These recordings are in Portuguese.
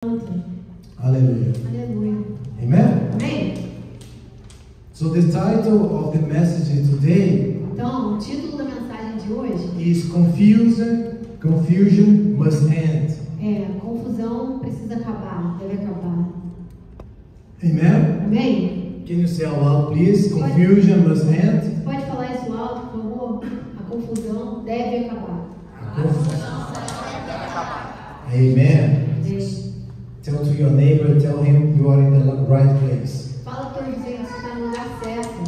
Hallelujah. Aleluia. Amen? Amém? So the title of the message today Então, o título da mensagem de hoje is Confusion Must End. é confusão precisa acabar, deve acabar. Amen? Amém? Can you say out loud, please? Confusion must end. Pode falar isso alto, por favor? A confusão deve acabar. Amen. Amém. Tell to your neighbor, tell him you are in the right place. Fala para o vizinho que você está no lugar certo.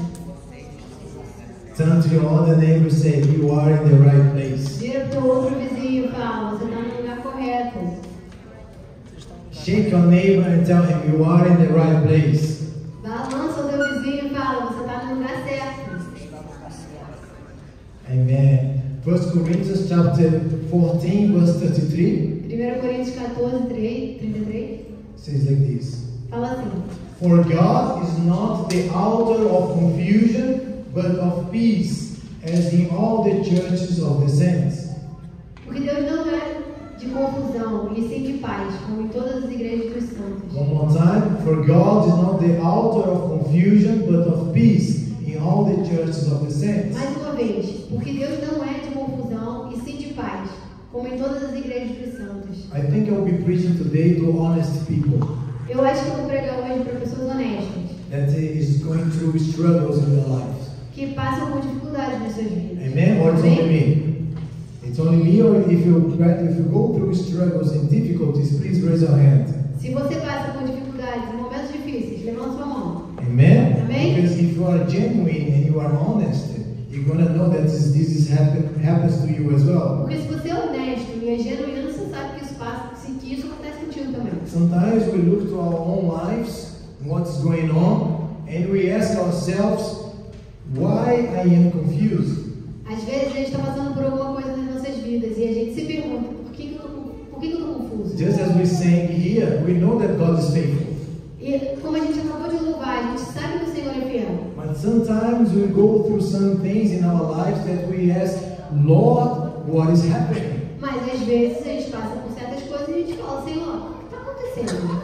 Turn to your other neighbor, say you are in the right place. Vira para o outro vizinho e fala, você está no lugar correto. Shake your neighbor and tell him you are in the right place. Balança o teu vizinho e fala, você está no lugar certo. Amen. 1 Corinthians chapter 14 verse 33 1 Coríntios 14, 33 says like this. fala assim: For God is not the author of confusion, but of peace, as in all the churches of the saints. Porque Deus não é de confusão, e sim de paz, como em todas as igrejas dos santos. One more time. For God is not the author of confusion, but of peace, in all the churches of the saints. Mais uma vez, porque Deus não é de confusão, e sim de paz, como em todas as igrejas dos santos. I think I will be preaching today to honest people Eu acho que eu vou pregar hoje para pessoas honestas, that is going through struggles in their lives. que passam por dificuldades nas suas vidas. Amen? Or it's only me? It's only me, or if you go through struggles and difficulties, please raise your hand. Se você passa por dificuldades e momentos difíceis, levanta sua mão. Amen? Amen? Because if you are genuine and you are honest, you're going to know that this happens to you as well. Porque se você é honesto e é genuíno, você sabe que isso acontece contigo também. Sometimes we look to our own lives, what's going on, and we ask ourselves, why I am confused? Às vezes a gente está passando por alguma coisa nas nossas vidas e a gente se pergunta, por que eu estou confuso? Just as we sang here, we know that God is faithful. E como a gente acabou de louvar, a gente sabe que o Senhor é fiel. But sometimes we go through some things in our lives that we ask, Lord, what is happening? Mas às vezes a gente passa por certas coisas e a gente fala, Senhor, o que está acontecendo?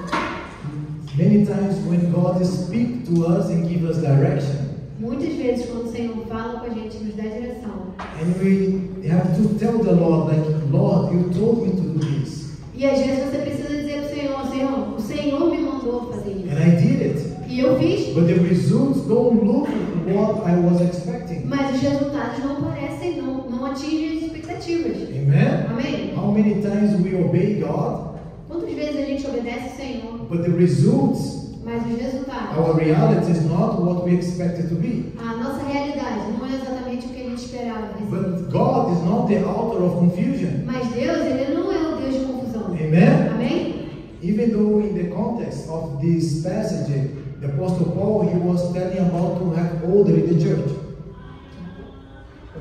Many times when God speaks to us and gives us direction, Muitas vezes quando o Senhor fala com a gente, nos dá direção. and we have to tell the Lord, like, Lord, you told me to do this, E às vezes você precisa dizer para o Senhor, o Senhor me mandou fazer isso. and I did it. E eu fiz, But the results don't look what I was expecting. mas os resultados não parecem, não atingem as expectativas. Amen? Amém? How many times we obey God, Quantas vezes a gente obedece o Senhor, but the results, mas os resultados, our reality is not what we expected to be. a nossa realidade não é exatamente o que a gente esperava receber. But God is not the author of confusion. Mas Deus, Ele não é o Deus de confusão. Amen? Amém? Even though in the context of this passage, the Apostle Paul, he was telling about to have order in the church.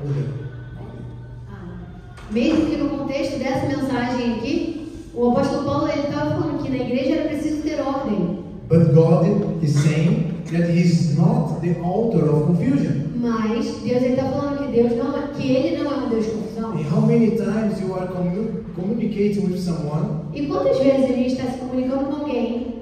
Order. Mesmo que no contexto dessa mensagem aqui, o apóstolo Paulo ele estava falando que na igreja era preciso ter ordem. But God is saying that He is not the author of confusion. Mas Deus ele está falando que Ele não é um Deus de confusão. And how many times you are communicating with someone E quantas vezes a gente está se comunicando com alguém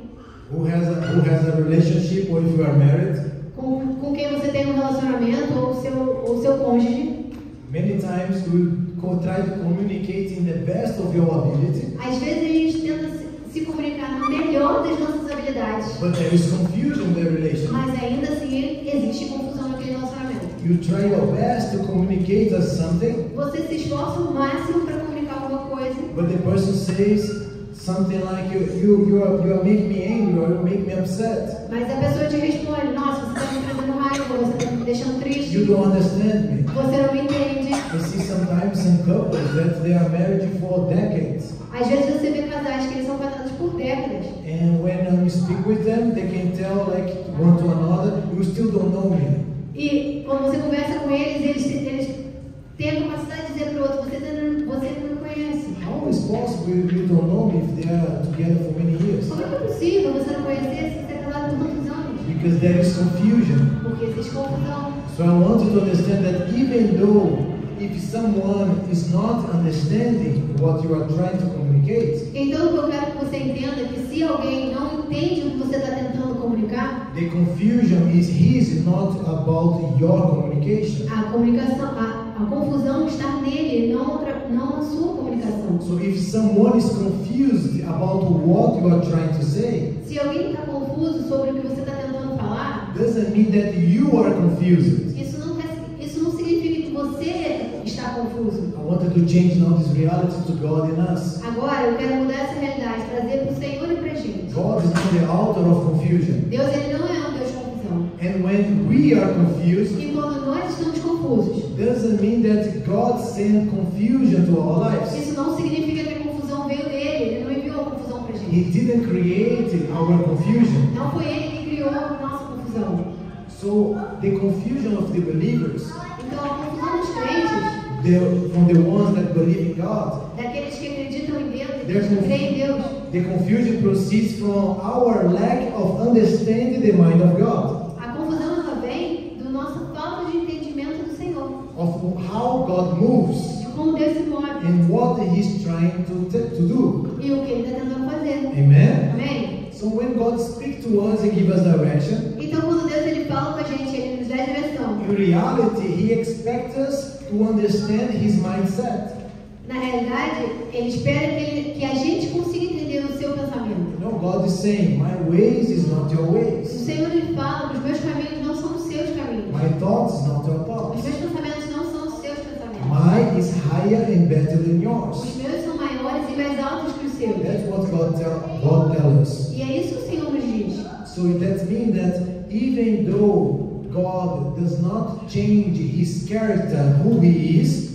who has a relationship, or if you are married, com quem você tem um relacionamento ou seu cônjuge? many times we try to communicate in the best of your ability, Às vezes a gente tenta se comunicar no melhor das nossas habilidades, but there is confusion in the relationship. mas ainda assim existe confusão naquele relacionamento. You try your best to communicate us something, Você se esforça o máximo para comunicar alguma coisa, but the person says something like, you are making me angry, or you make me upset. mas a pessoa te responde, nossa, você está me trazendo raiva, você está me deixando triste, You don't understand me. você não me entende. I see sometimes some couples that they are married for decades, Às vezes você vê casais que eles são casados por décadas, and when you speak with them, they can tell like one to another, you still don't know me. e quando você conversa com eles têm a capacidade de dizer para o outro, você não me conhece. How is possible you don't know me if they are together for many years? Como é que é possível você não conhecer se você é casado por tantos anos? Because there is confusion. Porque existe confusão. So I want you to understand that even though if someone is not understanding what you are trying to communicate, communicate. Então, eu quero que você entenda que se alguém não entende o que você está tentando comunicar, The confusion is his, not about your communication. a comunicação, a confusão está nele, não na sua comunicação. So if someone is confused about what you are trying to say, Se alguém está confuso sobre o que você está tentando falar, doesn't mean that you are confused. isso não significa que você está confuso. I wanted to change now this reality to God in us. Agora, eu quero mudar essa realidade, trazer para o Senhor e para a gente. God is not the author of confusion. Deus, ele não é um Deus de confusão. And when we are confused, E quando nós estamos confusos, doesn't mean that God sent confusion to our lives. isso não significa que a confusão veio dele. Ele não enviou a confusão para a He gente. didn't create our confusion. Não foi ele que criou a nossa confusão. So the confusion of the believers, Então, a confusão dos crentes, from the ones that believe in God, daqueles que acreditam em Deus, There's daqueles que creem em Deus, the confusion proceeds from our lack of understanding the mind of God, a confusão ela vem da nossa falta de entendimento do Senhor, of how God moves de como Deus se move and what He's trying to do. e o que Ele está tentando fazer. Amen? Amém? So when God speaks to us and gives us direction, Então, quando Deus ele fala com a gente, Ele nos dá direção. in reality, He expects us to understand His mindset. Na realidade, Ele espera que a gente consiga entender o seu pensamento. You know, God is saying, my ways is not your O ways. Senhor ele fala que os meus caminhos não são os seus caminhos. My thoughts is not your Os thoughts. meus pensamentos não são os seus pensamentos. Mine is higher and better than Os yours. meus são maiores e mais altos que os seus. That's what God tells us. E é isso que o Senhor nos diz. So that means that even though God does not change His character, who He is,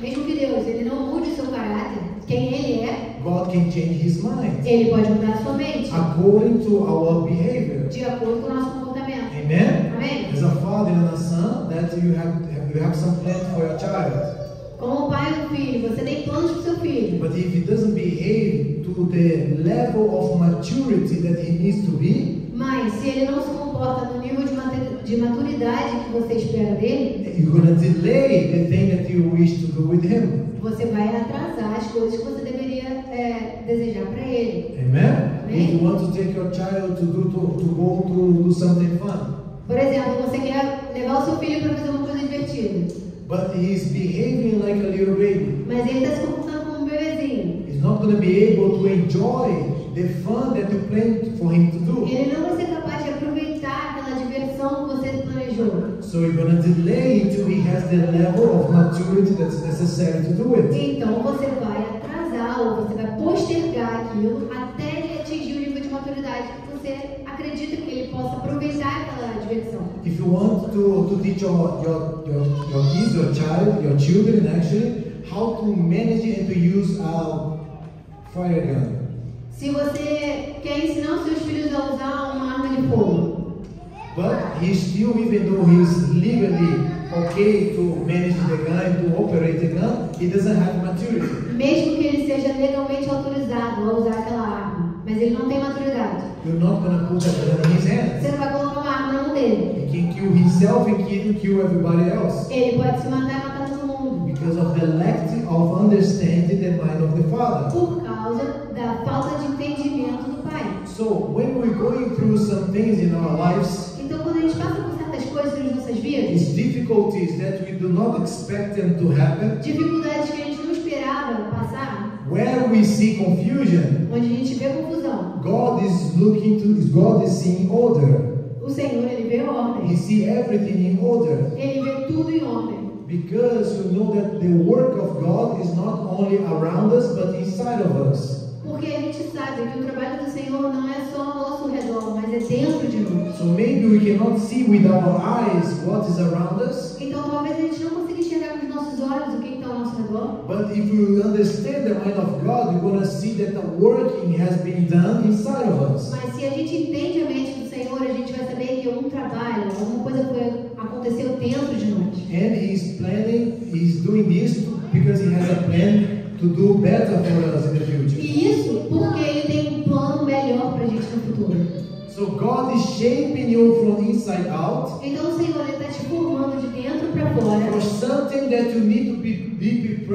Mesmo que Deus ele não mude o seu caráter, quem Ele é, God can change His mind Ele pode mudar a sua mente according to our behavior. de acordo com o nosso comportamento. Amen? Amém? As a father and a son, that you have some plan for your child. Como o pai e o filho, você tem planos para o seu filho. But if he doesn't behave to the level of maturity that he needs to be, Mas se ele não se comporta no nível de maturidade que você espera dele, you're going to delay the thing that you wish to do with him. você vai atrasar as coisas que você deveria desejar para ele. Amen? If you want to take your child to go to do something fun, Por exemplo, você quer levar o seu filho para fazer uma coisa divertida, but he's behaving like a little baby, mas ele está se comportando como um bebezinho. he's not going to be able to enjoy the fun that you planned for him to do. Ele não vai ser capaz de aproveitar aquela diversão que você planejou. So you're going to delay until he has the level of maturity that's necessary to do it. Então você vai atrasar ou você vai postergar aquilo até ele atingir o nível de maturidade que você acredita que ele possa aproveitar aquela diversão. If you want to teach your kids, your children actually, how to manage and to use a fire gun. Se você quer ensinar os seus filhos a usar uma arma de fogo, But he's still, even though he's legally okay to manage the gun, to operate the gun, he doesn't have maturity. mesmo que ele seja legalmente autorizado a usar aquela arma, mas ele não tem maturidade, You're not going to put a gun in his hands. você não vai colocar uma arma na mão dele. He can kill himself and kill everybody else Ele pode se matar e matar todo mundo because of the lack of understanding the mind of the Father. por causa da falta de entendimento do Pai. So when we're going through some things in our lives, Então, quando a gente passa por certas coisas nas nossas vidas, these difficulties that we do not expect them to happen, dificuldades que a gente não esperava passar, where we see confusion, onde a gente vê confusão, God is seeing order. o Senhor ele vê ordem, He sees everything in order. ele vê tudo em ordem. Because you know that the work of God is not only around us but inside of us. Porque a gente sabe que o trabalho do Senhor não é só ao nosso redor, mas é dentro de nós. So maybe we cannot see with our eyes what is around us, Então talvez a gente não consiga enxergar com os nossos olhos o que está ao nosso redor. but if we understand the mind of God, we're going to see that the working has been done inside of us. Mas se a gente entende a mente do Senhor, a gente vai saber que algum trabalho, alguma coisa aconteceu dentro de nós. And He's doing this because He has a plan to do better for us in the future. E isso porque Ele tem um plano melhor para a gente no futuro. So God is shaping you from inside out Então o Senhor está te formando de dentro para fora for something that you need to be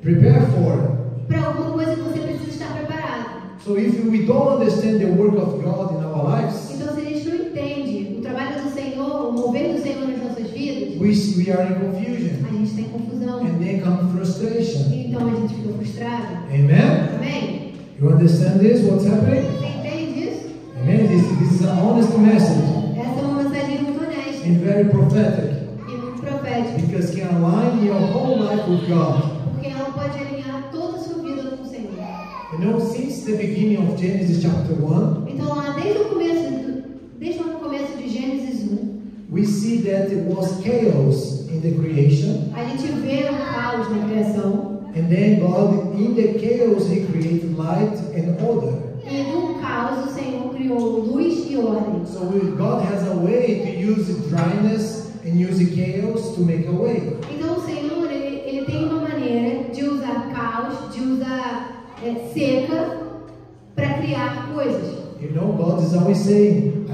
prepared for. para alguma coisa que você precisa estar preparado. So if we don't understand the work of God in our lives, Então, se a gente não entende o trabalho do Senhor, o mover do Senhor nas nossas vidas, we are in confusion. a gente tem confusão. And then comes frustration. Então a gente fica frustrado. Amen? Amém? You understand this? What's happening? Você entende isso? Amen? This is an honest message Essa é uma mensagem muito honesta and very prophetic. e muito profética. Because it can align your whole life with God. Porque ela pode alinhar toda a sua vida com o Senhor. You know, since the beginning of Genesis chapter 1, Então lá desde o começo de Gênesis 1, we see that it was chaos in the creation. a gente vê um caos na criação. And then God, in the chaos, He created light and order. E no caos o Senhor criou luz e ordem. So God has a way to use dryness and use chaos to make a way. Então o Senhor ele tem uma maneira de usar caos, de usar seca para criar coisas. You know, God is always saying,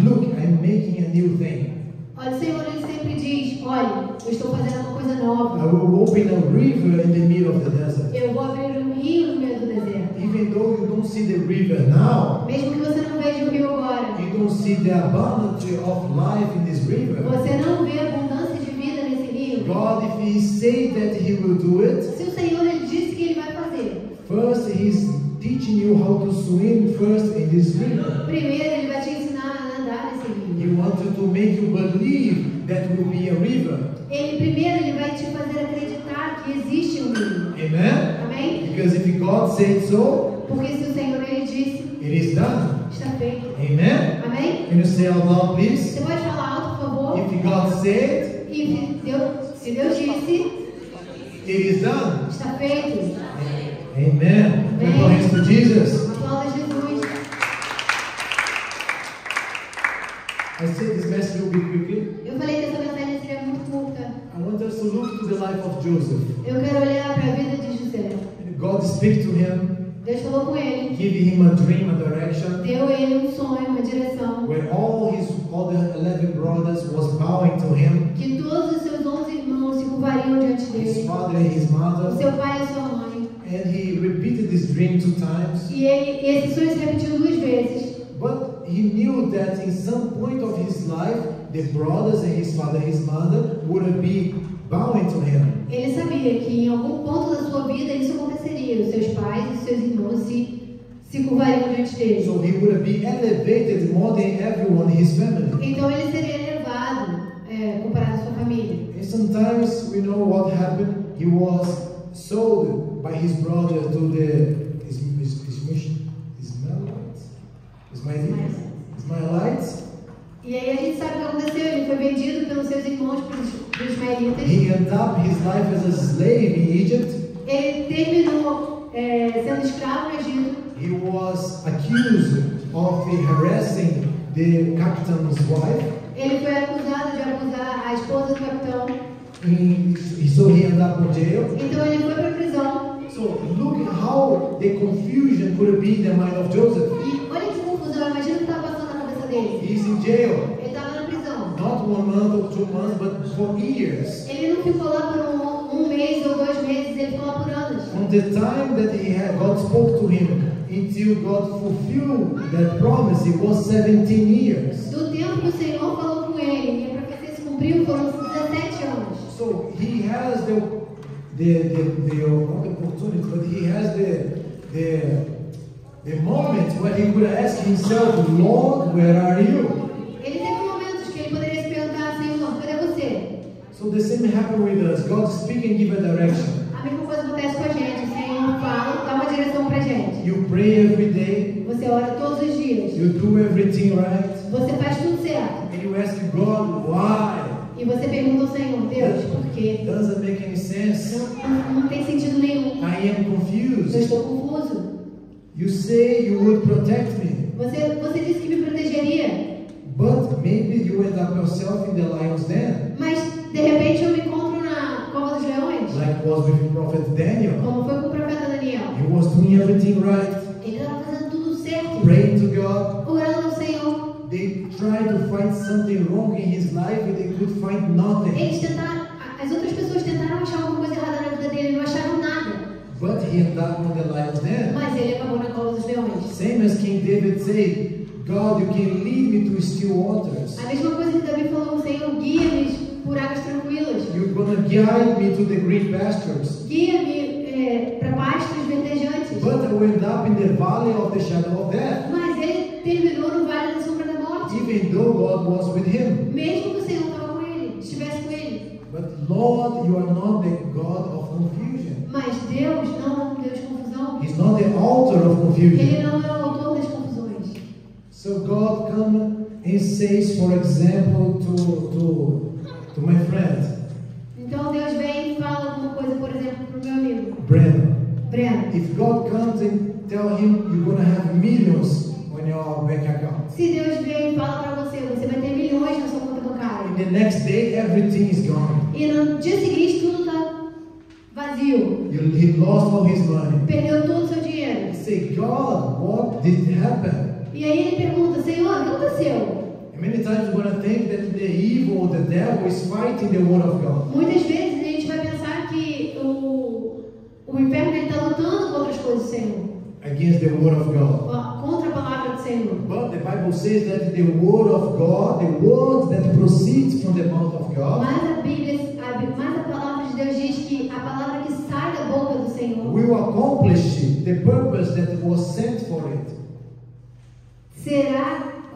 look, I'm making a new thing. Olha, o Senhor ele sempre diz, olha, eu estou fazendo uma coisa nova. I will open a river in the middle of the desert. Eu vou abrir um rio no meio do deserto. Even though you don't see the river now, Mesmo que você não veja o rio agora, you don't see the abundance of life in this river. você não vê abundância de vida nesse rio. God, if He said that He will do it, Se o Senhor ele disse que ele vai fazer, first He's teaching you how to swim first in this river. primeiro ele vai te ensinar a nadar nesse rio. He wanted to make you believe that will be a river. Primeiro ele vai te fazer acreditar que existe um rio. Amen? Amém? Because if God said so, Porque se o Senhor ele disse, it is done. está feito. Amen? Amém? Can you say out loud, please? Você pode falar alto, por favor? If God said, E se Deus disse, it is done. está feito. Amen. Clap your hands to Jesus. Aplauda Jesus. I said this message will be quickly. Eu falei que essa mensagem seria muito curta. I want us to look to the life of Joseph. Eu quero olhar para a vida de José. God speak to him, Deus falou com ele, give him a dream, a direction, deu ele um sonho, uma direção. where all the 11 brothers was bowing to him, Que todos os seus 11 irmãos se curvariam diante his dele. father and his O mother. seu pai e a sua mãe. And he repeated this dream 2 times. E esse sonho se repetiu 2 vezes. But he knew that in some point of his life, the brothers and his father and his mother would be bowing to him. Ele sabia que em algum ponto da sua vida isso aconteceria. Os seus pais e os seus irmãos se curvariam diante dele. So he would be elevated more than everyone in his family. Então ele seria elevado comparado à sua família. And sometimes we know what happened. He was sold by his brother to the Ismaelites. E aí a gente sabe o que aconteceu. Ele foi vendido pelos seus irmãos para os ismaelitas. He ended up his life as a slave in Egypt. Ele terminou sendo escravo no Egito. He was accused of harassing the captain's wife. Ele foi acusado de abusar a esposa do capitão. So he ended up in jail. Então ele foi para a prisão. So look how the confusion could be in the mind of Joseph. E olha que confusão. Imagina o que estava passando na cabeça dele. He's in jail. Ele estava na prisão. Not 1 month or 2 months, but for years. Ele não ficou lá por um mês ou 2 meses. Ele ficou lá por anos. From the time that God spoke to him until God fulfilled that promise, it was 17 years. Do tempo que o Senhor falou com ele e a profecia se cumpriu, foram 17 anos. So he has the not the opportunity, but he has the moment where he could ask himself, Lord, where are you? Ele teve momentos que ele poderia se perguntar, Senhor, cadê você? So the same happened with us. God speak and give a direction. A mesma coisa acontece com a gente. O Senhor fala, dá uma direção pra gente. You pray every day. Você ora todos os dias. You do everything right. Você faz tudo certo. And you ask God, why? E você pergunta ao Senhor, Deus, por quê? Doesn't make any sense. Não tem sentido nenhum. I am Eu confused. estou confuso. You say you would protect me, Você disse que me protegeria. but maybe you end up yourself in the lion's den, Mas, de repente, eu me encontro na cova dos leões. like was with Prophet Daniel. Como foi com o profeta Daniel. He was doing everything right, Ele estava fazendo tudo certo. praying to God. Orando ao Senhor. They tried to find something wrong in his life, but they could find nothing. Eles tentaram, as outras pessoas tentaram achar alguma coisa errada na vida dele, não acharam nada. but he ended up on the lion's den. mas ele acabou na cova dos leões. Same as King David said, God, you can lead me to still waters. A mesma coisa que Davi falou, Senhor, guia-me por águas tranquilas. You're going to guide me to the green pastures. Guia-me para pastos verdejantes. But I will end up in the valley of the shadow of death. Mas ele terminou no vale da sombra da morte. Even though God was with him. Mesmo que o Senhor estava com ele, estivesse com ele. But Lord, you are not the God of confusion. Mas Deus não é um Deus de confusão. He's not the author of confusion. Ele não é o autor das confusões. So God come and says, for example, to my friend, Então Deus vem e fala alguma coisa, por exemplo, para o meu amigo Brandon. Breno. If God comes and tell him you're going to have millions on your bank account, Se Deus vem e fala para você, você vai ter milhões na sua conta bancária. and the next day everything is gone. E no dia seguinte tudo está vazio. He lost all his money. Perdeu todo o seu dinheiro. You say, God, what did happen? E aí ele pergunta, Senhor, o que aconteceu? And many times we're going to think that the evil or the devil is fighting the word of God. Muitas vezes a gente vai pensar que o inferno está lutando contra as coisas do Senhor. Against the word of God. Contra a palavra do Senhor. But the Bible says that the word of God, the word that proceeds from the mouth of God, Mas a palavra de Deus diz que a palavra que sai da boca do Senhor will accomplish the purpose that was sent for it.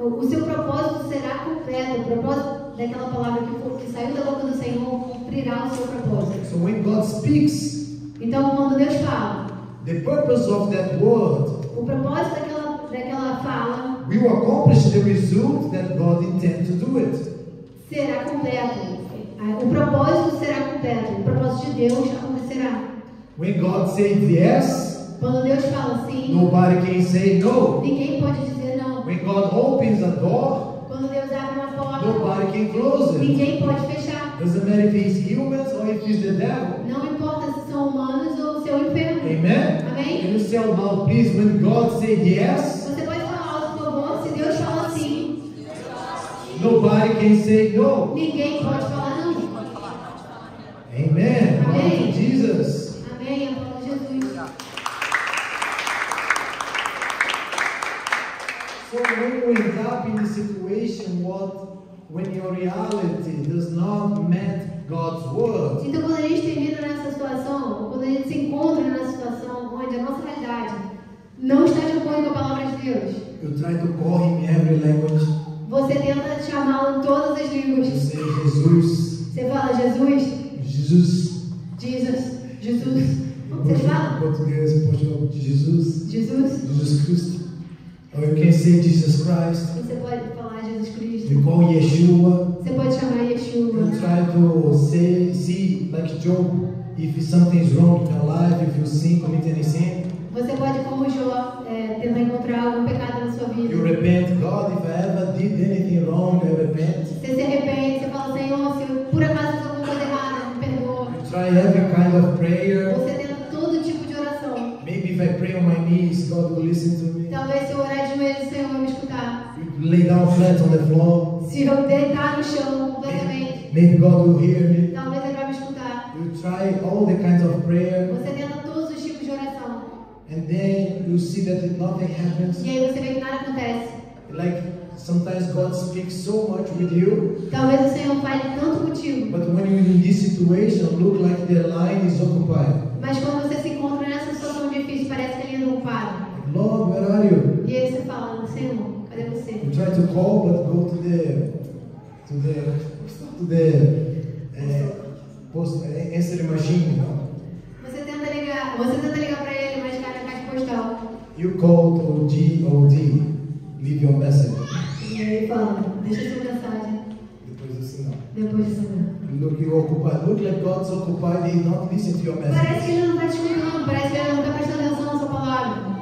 o seu propósito será completo. O propósito daquela palavra que saiu da boca do Senhor cumprirá o seu propósito. So when God speaks, Então, quando Deus fala, the purpose of that word o propósito daquela fala will accomplish the result that God intends to do it. será completo. O propósito será completo. O propósito de Deus acontecerá. When God says yes, Quando Deus fala sim, nobody can say no. ninguém pode dizer não. When God opens a door, Quando Deus abre uma porta, nobody can close it. ninguém pode fechar. Doesn't matter if he's humans or if he's the devil. Não importa se são humanos ou se é o inferno. Amen? Amém? Can you say out loud, please, when God said yes, Você pode falar alto, por favor? Se Deus fala sim, nobody can say no. ninguém pode falar não. Amen. Glory Amém. to Jesus. Amém. A palavra de Jesus. So when you end up in a situation when your reality does not match God's word, Então, quando a gente termina nessa situação, ou quando a gente se encontra nessa situação onde a nossa realidade não está de acordo com a palavra de Deus, you try to call him in every language. você tenta chamá-lo em todas as línguas. You say Jesus, Você fala Jesus, Jesus. Jesus. Como você fala? Português, Portugal, Jesus, Jesus. Jesus Cristo. Or you can say Jesus Christ. Você pode falar Jesus Cristo. You call Yeshua. Você pode chamar Yeshua. You try to see like Job, if something is wrong in your life, if you sin, commit any sin. Você pode, como Jó, tentar encontrar algum pecado na sua vida. You repent, God, if I ever did anything wrong, I repent. Você se arrepende, você fala, Senhor, se eu por acaso fiz alguma coisa errada, me perdoa. You try every kind of prayer. Você tenta todo tipo de oração. Maybe if I pray on my knees, God will listen to me. Talvez se eu orar de joelhos, o Senhor vai me escutar. You lay down flat on the floor. Se eu deitar no chão completamente, Maybe God will hear me. talvez Ele vai me escutar. You try all the kinds of prayer, Você tenta todos os tipos de oração. and then you see that nothing happens. E aí você vê que nada acontece. Like sometimes God speaks so much with you, Talvez o Senhor fale tanto contigo. but when you're in this situation, look like the line is occupied. Mas quando você se encontra nessa situação difícil, parece que Ele não para. Lord, where are you? E aí você fala, Senhor, cadê você? You try to call, but go to the post answering machine. You know? Você tenta ligar para Ele, mas cai na caixa postal. You called OD, leave your message. E aí ele fala, deixa sua mensagem. Depois assim, não. Depois disso, não. Look, you're occupied. Look like God's occupied. He's not listening to your Parece que message. Ele não está te escutando, parece que Ele não está prestando atenção na sua palavra.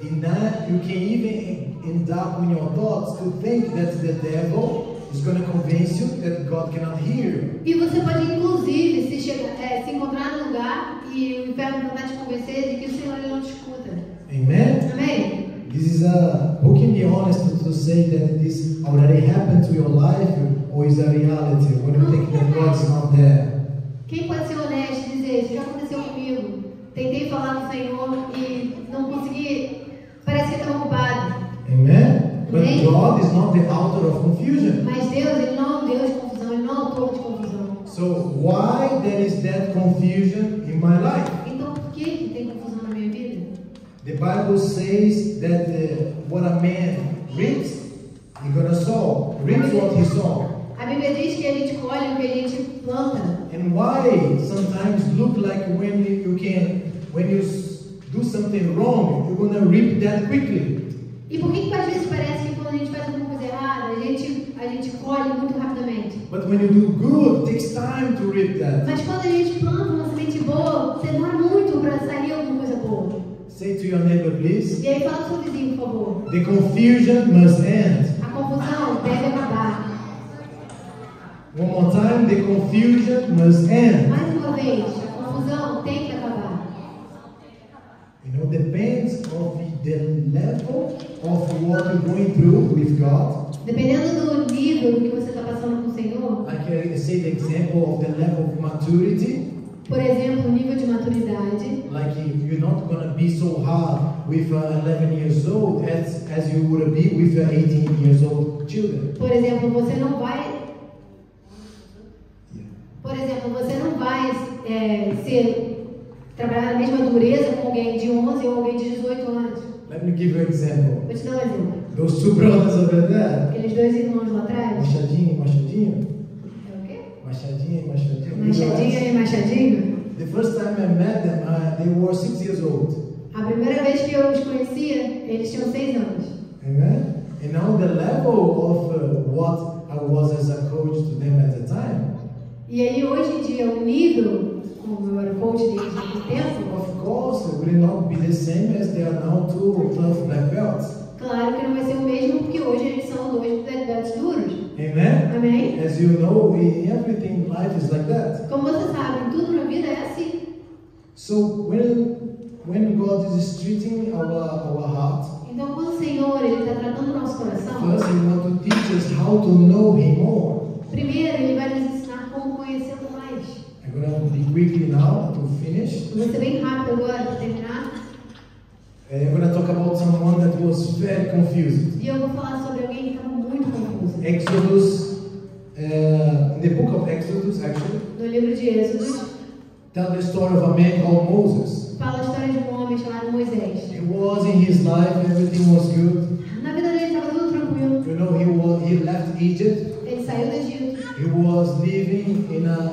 In that, you can even end up in your thoughts to think that the devil is going to convince you that God cannot hear. E você pode, inclusive, se encontrar num lugar e o inferno tentar te convencer de que o Senhor ele não te escuta. Amen? Amém? This is who can be honest to say that this already happened to your life or is a reality when you think that God is not there? Quem pode ser honesto e dizer, isso já aconteceu comigo? tentei falar do Senhor e não consegui, parece que estava ocupado. Amen? But Amém? God is not the author of confusion. Mas Deus, Ele não é um Deus de confusão, Ele não é um autor de confusão. So why there is that confusion in my life? Então por que tem confusão na minha vida? The Bible says that what a man reaps, he's gonna sow. Reaps what he sow. A Bíblia diz que a gente colhe o que a gente planta. And why sometimes look like when you do something wrong, you're gonna reap that quickly. E por que às vezes parece que quando a gente faz alguma coisa errada, a gente colhe muito rapidamente? But when you do good, it takes time to reap that. Mas quando a gente planta uma semente boa, demora muito para sair alguma coisa boa. Say to your neighbor, please. E aí fala pro seu vizinho, por favor. The confusion must end. A confusão deve acabar. One more time, the confusion must end. Mais uma vez, a confusão tem que acabar. You know, depends of the level of what you're going through with God. Dependendo do nível que você está passando com o Senhor, Like I say, the example of the level of maturity. por exemplo, o nível de maturidade, Like you're not gonna be so hard with 11 years old as you would be with 18 years old children. por exemplo, você não vai trabalhar na mesma dureza com alguém de 11 ou alguém de 18 anos. Let me give you an example. Vou te dar um exemplo. Those two brothers over there, Aqueles dois irmãos lá atrás. Machadinho, Machadinho, É o quê? Machadinho, Machadinho. Machadinha e Machadinho. The first time I met them, they were 6 years old. A primeira vez que eu os conhecia, eles tinham 6 anos. Amen. And now the level of what I was as a coach to them at the time. E aí hoje em dia o nível, como eu era coach deles naquele tempo, Of course, it will not be the same as they are now two tough black belts. claro que não vai ser o mesmo porque hoje eles são 2 black belts duros. Amen. Amém? As you know, everything in life is like that. Como você sabe, tudo na vida é assim. So when God is treating our heart, Então quando o Senhor ele está tratando o nosso coração, first He wants to teach us how to know Him more. primeiro ele vai nos ensinar como conhecê-lo mais. I'm gonna be quickly now to finish. Eu vou ser bem rápido agora para terminar. I'm gonna talk about someone that was very confused. E eu vou falar sobre alguém que estava muito confuso. Exodus, in the book of Exodus, actually, No livro de Êxodo, tell the story of a man called Moses. fala a história de um homem chamado Moisés. It was in his life, everything was good. Na vida dele estava tudo tranquilo. You know, he left Egypt. Ele saiu do Egito. He was living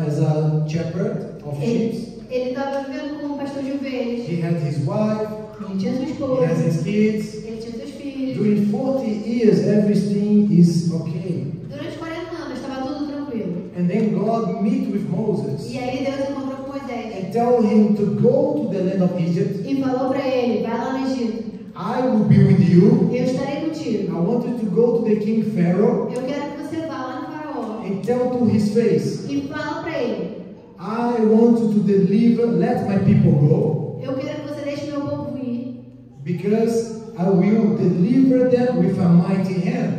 as a shepherd of sheep. Ele estava vivendo como um pastor de ovelhas. He had his wife. Ele tinha sua He esposa. has his kids. Ele tinha seus filhos. During 40 years, everything is okay. Durante 40 anos estava tudo tranquilo. And then God meet with Moses E aí Deus encontrou com Moisés and tell him to go to the land of Egypt. e falou para ele: vai lá no Egito. I will be with you. Eu estarei contigo. I want you to go to the king Pharaoh Eu quero que você vá lá no faraó and tell to his face, e fala para ele: I want you to deliver, let my people go, eu quero que você deixe meu povo ir, because I will deliver them with a mighty hand.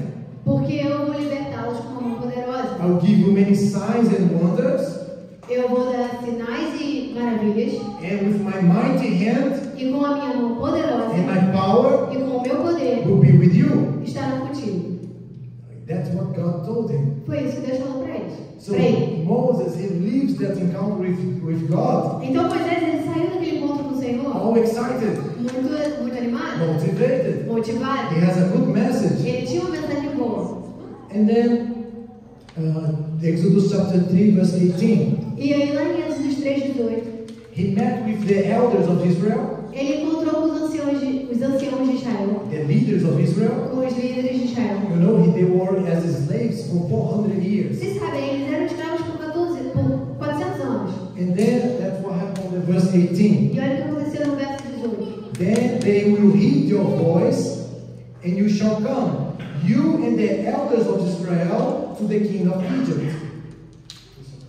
porque eu vou libertá-los com uma mão poderosa. I will give you many signs and wonders, Eu vou dar sinais e maravilhas, and with my mighty hand e com a minha mão poderosa and my power e com o meu poder will be with you. estarão contigo. That's what God told him. Foi isso que Deus falou para eles. So Pra ele. Moses, he leaves that encounter with God, Então Moisés ele saiu daquele encontro com o Senhor all excited, muito animado, motivated. motivado. He has a good message. Ele tinha uma mensagem boa. And then Exodus chapter 3 verse 18. E aí lá em Êxodo 3:18, He met with the elders of Israel, ele encontrou com os anciãos de Israel, the leaders of Israel. com os líderes de Israel. You know, they were as slaves for 400 years. Vocês sabem, eles eram escravos por 400 anos. And then that's what happened in verse 18. E olha o que aconteceu no verso 18. Then they will heed your voice, and you shall come, you and the elders of Israel, to the king of Egypt.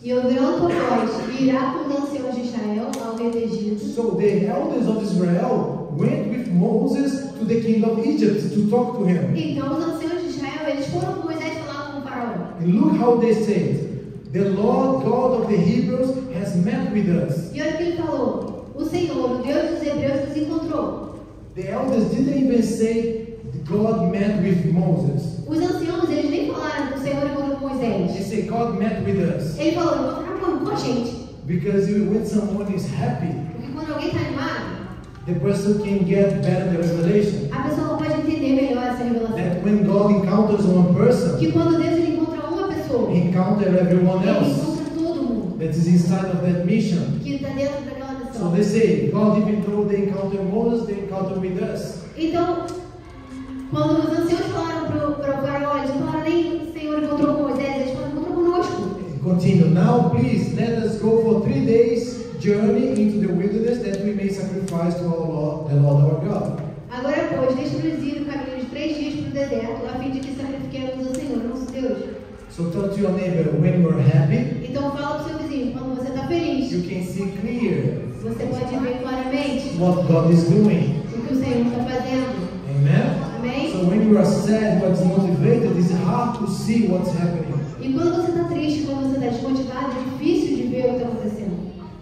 E ouvirão tua voz, e irá com os anciãos de Israel ao rei do Egito. So the elders of Israel went with Moses to the king of Egypt to talk to him. Então os anciãos de Israel, eles foram com Moisés falar com o faraó. And look how they said, the Lord God of the Hebrews has met with us. E olha o que ele falou. O o Senhor, o Deus dos Hebreus, nos encontrou. The elders didn't even say God met with Moses. Os anciãos, eles nem falaram que o Senhor encontrou com Moisés. They say God met with us. Ele falou, encontraram com a gente. Because when someone is happy, Porque quando alguém está animado, the person can get better the revelation. a pessoa não pode entender melhor essa revelação. That when God encounters one person, Que quando Deus ele encontra uma pessoa, He encounters everyone ele else encontra todo mundo that is inside of that mission. que está dentro daquela So missão. they say, God, even though they encounter Moses, they encounter with us. Então, quando os anciãos falaram para o faraó, eles não falaram nem o Senhor encontrou com Moisés, eles falaram encontrou conosco. Continue. Now, please, let us go for 3 days journey into the wilderness that we may sacrifice to our Lord, the Lord our God. Agora, pois, deixa-nos ir no caminho de 3 dias para o deserto, a fim de que sacrifiquemos ao Senhor, nosso Deus. So tell to your neighbor, when you're happy, Então, fala para o seu vizinho, quando você está feliz, you can see clear você pode ver claramente what God is doing. o que o Senhor está fazendo. Amen? Amém? So when you are sad, what's motivated, it's hard to see what's happening. E quando você está triste, quando você está desmotivado, é difícil de ver o que está acontecendo.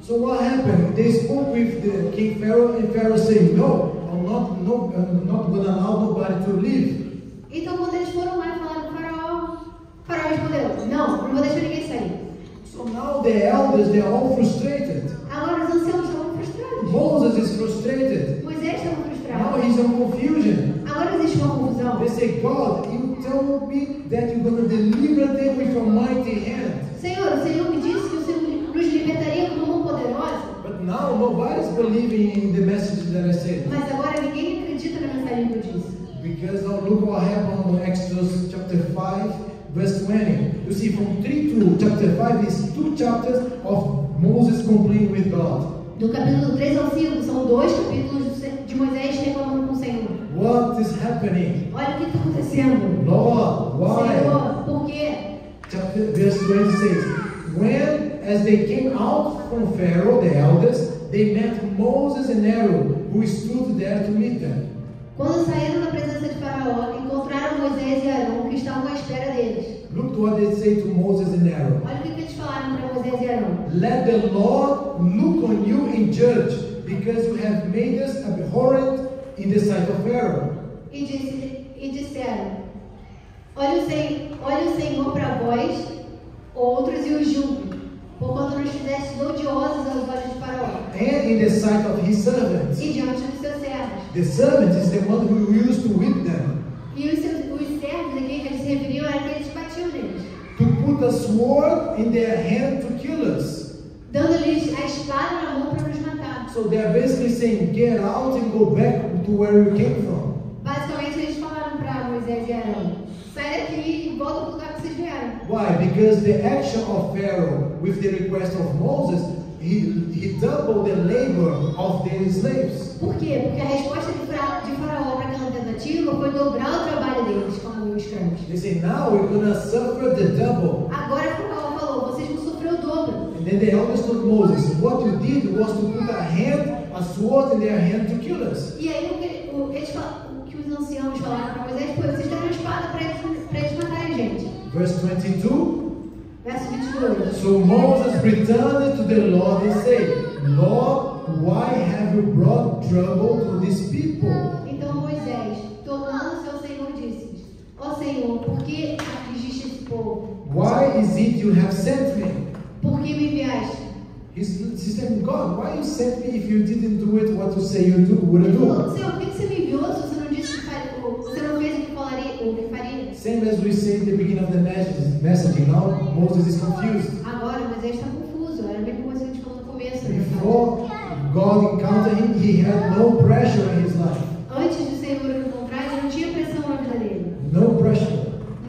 So what happened? They spoke with the King Pharaoh, and Pharaoh said, no, I'm not going to allow nobody to leave. Então, quando eles foram lá e falaram com o faraó respondeu, não vou deixar ninguém sair. So now the elders, they are all frustrated. Agora os anciãos estavam frustrados. Moses is frustrated. Moisés estava Now frustrado. he's in confusion. Agora existe uma confusão. They say, God, you told me that you're going to deliver them with a mighty hand. Senhor, o Senhor me disse que o Senhor nos libertaria com uma mão poderosa. But now nobody's believing in the message that I said. Mas agora ninguém acredita na mensagem que eu disse. Because now look what happened in Exodus chapter 5, verse 20. You see, from 3 to chapter 5 is 2 chapters of Moses complaining with God. Do capítulo 3 ao 5 são 2 capítulos de Moisés reclamando com o Senhor. What is happening? Olha o que está acontecendo. Lord, why? Senhor, por quê? Chapter verse 20 says, when as they came out from Pharaoh, the elders, they met Moses and Aaron, who stood there to meet them. Quando saíram da presença de Faraó, encontraram Moisés e Arão, que estavam à espera deles. Look what they say to Moses and Aaron. Olha o que eles falaram para Moisés e Arão. Let the Lord look on you and judge, because you have made us abhorrent in the sight of Pharaoh. E disseram, olha o Senhor para vós, outros e os julgue, porquanto nos fizestes odiosos aos olhos de Faraó, And in the sight of his servants. e diante dos seus servos. The servant is the one who used to whip them, E os servos a quem eles se referiam eram aqueles que batiam neles, to put a sword in their hand to kill us. dando-lhes a espada na mão para nos matar. So they are basically saying, get out and go back to where you came from. Basicamente eles falaram para Moisés e Arão, sai daqui e volta para o lugar que vocês vieram. Why? Because the action of Pharaoh with the request of Moses, he doubled the labor of their slaves. Por quê? Porque a resposta de Faraó para aquela tentativa foi dobrar o trabalho deles como escravos. They say, now we're going to suffer the double. Agora Faraó falou, vocês vão sofrer o dobro. And then they understood Moses. What you did was to put a sword in their hand to kill us. E aí o que os anciãos falaram para Moisés foi, vocês deram a espada para eles matarem a gente. Verse 22. Verso 22. So Moses returned to the Lord and said, Lord, why have you brought trouble to these people? Então Moisés, tornando-se ao Senhor, disse, ó Senhor, por que afligiste esse povo? Why is it you have sent me? Por que me enviaste? He said, God, why you sent me if you didn't do it what you say you would Ele falou, do? Senhor, por que você me enviou se você não disse que faria, você não fez o que falaria, o que faria? Same as we say at the beginning of the message. Now Moses is confused. Agora Moisés está confuso, era a mesma coisa que a gente falou no começo. Né? Before God encountered him, he had no pressure in his life. Antes do Senhor o encontrar, ele não tinha pressão na vida dele. No pressure.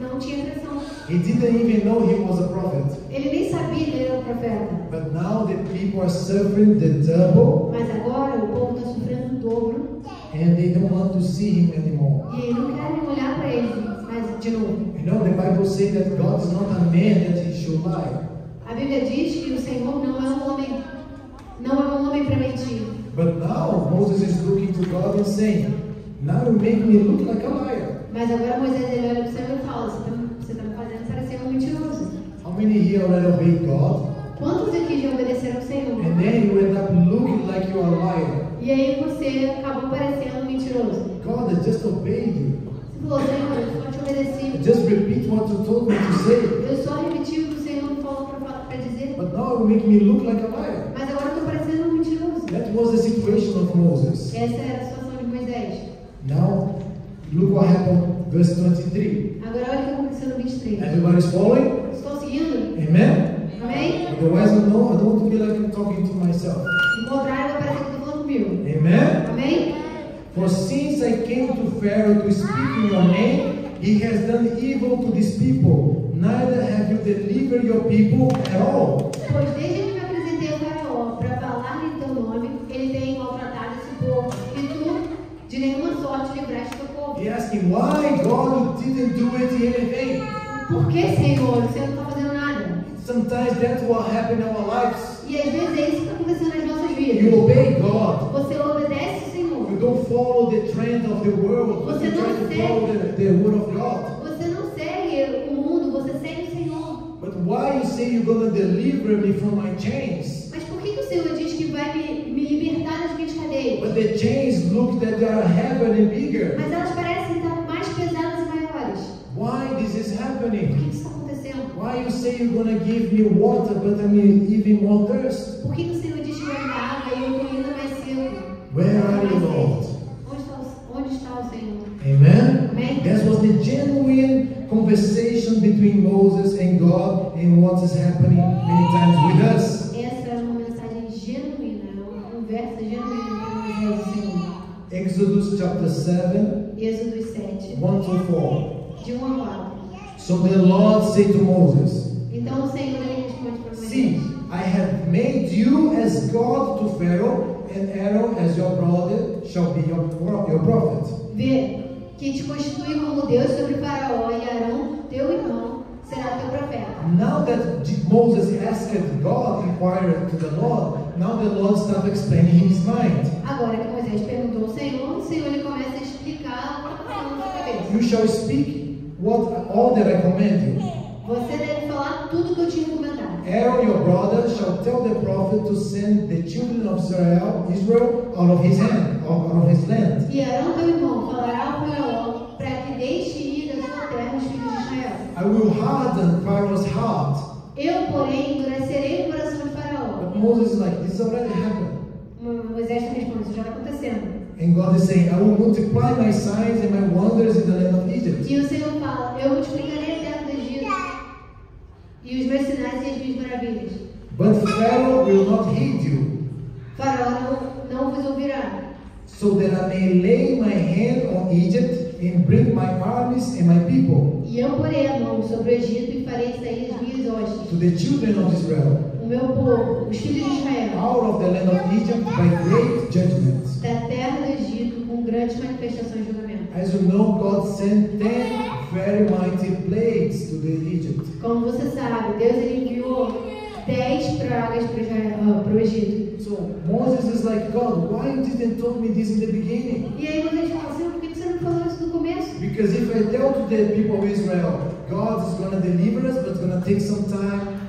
Não tinha pressão. He didn't even know he was a prophet. Ele nem sabia que ele era um profeta. But now the people are suffering the double, Mas agora o povo está sofrendo o dobro and they don't want to see him anymore. e eles não querem olhar para ele mais de novo. You know, the Bible says that God is not a man that he should lie. A Bíblia diz que o Senhor não é um homem para mentir. But now Moses is looking to God and saying, now you make me look like a liar. Mas agora Moisés ele olha para o Senhor e fala, você está me fazendo parecer um mentiroso. How many here already obeyed God? Quantos aqui já obedeceram ao Senhor? And then you end up looking like you are a liar. E aí você acabou parecendo mentiroso. God has just obeyed you. Você falou, Senhor, eu só te obedeci. Just repeat what you told me to say. Eu só repeti o que o Senhor me falou para dizer. But now you make me look like a liar. Mas agora eu estou parecendo um mentiroso. That was the situation of Moses. Essa era a situação de Moisés. Now, look what happened, verse 23. Agora olha o que aconteceu no 23. Everybody's following? Estou seguindo? Amen? Amém? Otherwise, I don't want to be like I'm talking to myself. Do contrário, vai parecer que eu estou falando comigo. Amen? Amém? For since I came to Pharaoh to speak in your name, he has done evil to these people. Neither have you delivered your people at all. Pois desde que me apresentei ao Faraó para falar em teu nome, ele tem maltratado esse povo. E tu, de nenhuma sorte, livraste teu povo. He asked him, why God didn't do anything? Por que, Senhor? O Senhor não está fazendo nada. Sometimes that's what happens in our lives. E às vezes é isso que está acontecendo nas nossas vidas. You obey God. Você obedece o Senhor. You don't follow the trend of the world, but you try to follow the word of God. Você não segue o mundo, você segue o Senhor. But why you say you're going to deliver me from my chains? Mas por que o Senhor diz que vai me libertar das minhas cadeias? But the chains look that they are heavy and bigger. Mas elas parecem estar mais pesadas e maiores. Why this is Por happening? que isso está acontecendo? Why you say you're going to give me water, but I'm even more thirst? Por que o Senhor diz que vai me dar água e eu estou ainda mais seco? Where are you, Lord? Onde está o Senhor? Amen? Amen. That was the genuine conversation between Moses and God and what is happening many times with us. Essa é uma mensagem genuína, uma conversa genuína entre Moisés e o Senhor. Exodus chapter 7, Êxodo 7, 1 to 4. de 1 a 4. So the Lord said to Moses, Então o Senhor ele responde para see, Moisés: I have made you as God to Pharaoh, and Aaron as your brother shall be your prophet. Vê que te constitui como Deus sobre Faraó e Arão, teu irmão, será teu profeta. Now that Moses asked God, inquired to the Lord, now the Lord started explaining his mind. Agora que Moisés perguntou ao Senhor, o Senhor ele começa a explicar o que está passando na sua cabeça. You shall speak all that I command you. Você deve falar tudo que eu te encomendar. Aaron, your brother, shall tell the prophet to send the children of Israel out of his hand, out of his land. E Arão, teu irmão, falará ao Faraó para que deixe ir da sua terra os filhos de Israel. I will harden Pharaoh's heart. Eu, porém, endurecerei o coração de Faraó. But Moses is like, this already happened. Moisés responde: isso já está acontecendo. And God is saying, I will multiply my signs and my wonders in the land of Egypt. E o Senhor fala: eu multiplicarei a terra do Egito e os meus sinais e as minhas maravilhas. But Pharaoh will not heed you, Faraó não vos ouvirá, so that I may lay my hand on Egypt and bring my armies and my people e eu porei a mão sobre o Egito e farei sair as minhas hostes, to the children of Israel o meu povo, os filhos de Israel, out of the land of Egypt by great judgments. da terra do Egito com grandes manifestações de julgamento. As you know, God sent 10 very mighty plagues to the Egypt. Como você sabe, Deus ele enviou 10 pragas para o Egito. So Moses is like, God, why you didn't tell me this in the beginning? E aí Moisés fala: Senhor, por que você não falou isso no começo? Because if I tell to the people of Israel, God is going to deliver us, but it's going to take some time.